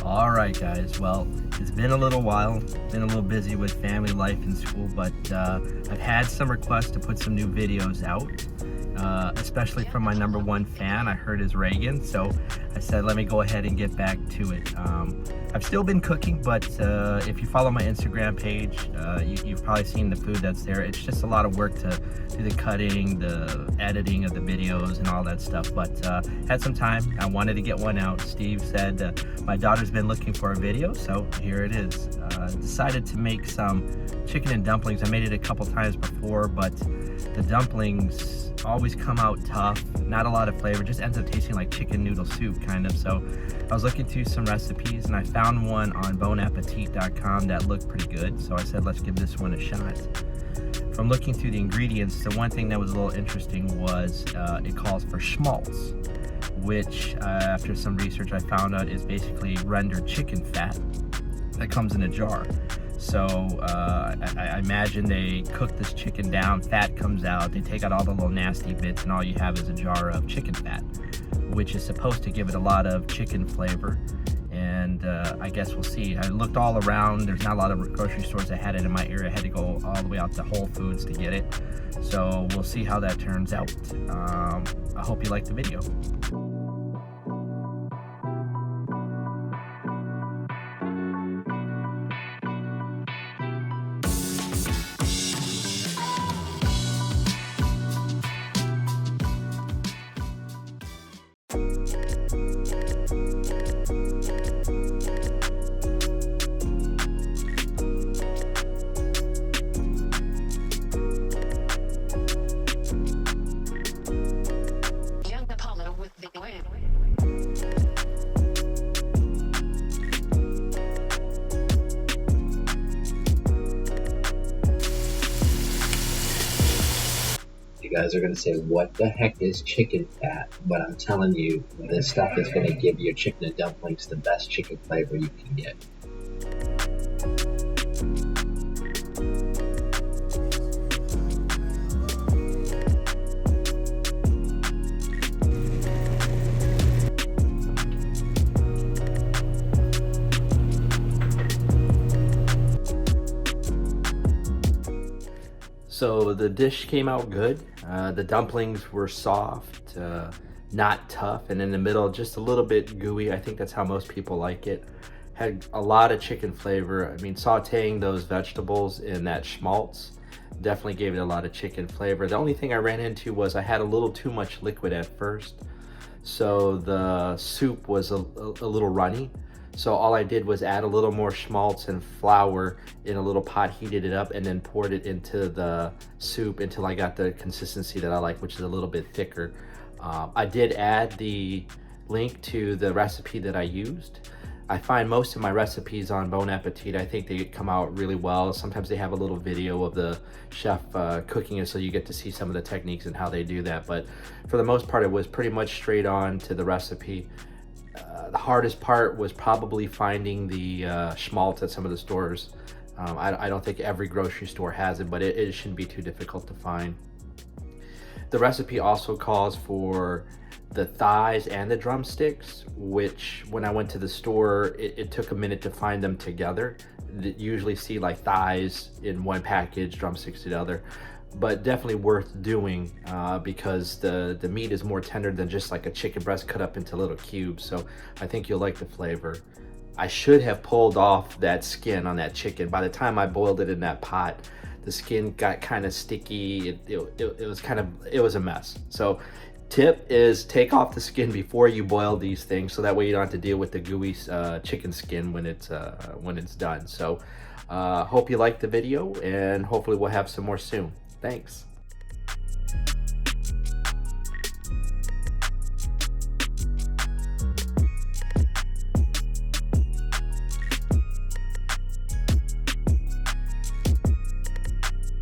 All right, guys. Well, it's been a little while, been a little busy with family life and school, but I've had some requests to put some new videos out, especially from my #1 fan. I heard is Reagan, so I said let me go ahead and get back to it. I've still been cooking, but if you follow my Instagram page, you've probably seen the food that's there. It's just a lot of work to do the cutting, the editing of the videos and all that stuff, but had some time. I wanted to get one out. Steve said my daughter's been looking for a video, so here it is. Decided to make some chicken and dumplings. I made it a couple times before, but the dumplings always come out tough, not a lot of flavor, just ends up tasting like chicken noodle soup kind of. So I was looking through some recipes and I found one on bonappetit.com that looked pretty good, so I said let's give this one a shot. From looking through the ingredients, the one thing that was a little interesting was it calls for schmaltz, which after some research I found out is basically rendered chicken fat that comes in a jar. So I imagine they cook this chicken down, fat comes out, they take out all the little nasty bits, and all you have is a jar of chicken fat, which is supposed to give it a lot of chicken flavor. And I guess we'll see. I looked all around. There's not a lot of grocery stores that had it in my area. I had to go all the way out to Whole Foods to get it. So we'll see how that turns out. I hope you like the video. You guys are going to say, what the heck is chicken fat? But I'm telling you, this stuff is going to give your chicken and dumplings the best chicken flavor you can get. So the dish came out good. The dumplings were soft, not tough, and in the middle just a little bit gooey. I think that's how most people like it. Had a lot of chicken flavor. I mean, sauteing those vegetables in that schmaltz definitely gave it a lot of chicken flavor. The only thing I ran into was I had a little too much liquid at first, so the soup was a little runny. So all I did was add a little more schmaltz and flour in a little pot, heated it up, and then poured it into the soup until I got the consistency that I like, which is a little bit thicker. I did add the link to the recipe that I used. I find most of my recipes on Bon Appetit, I think they come out really well. Sometimes they have a little video of the chef cooking it, so you get to see some of the techniques and how they do that. But for the most part, it was pretty much straight on to the recipe. The hardest part was probably finding the schmaltz at some of the stores. I don't think every grocery store has it, but it shouldn't be too difficult to find. The recipe also calls for the thighs and the drumsticks, which when I went to the store, it took a minute to find them together. You usually see like thighs in one package, drumsticks in the other. But definitely worth doing because the meat is more tender than just like a chicken breast cut up into little cubes. So I think you'll like the flavor. I should have pulled off that skin on that chicken. By the time I boiled it in that pot, the skin got kind of sticky. It was a mess. So tip is take off the skin before you boil these things, so that way you don't have to deal with the gooey chicken skin when it's done. So hope you liked the video, and hopefully we'll have some more soon. Thanks.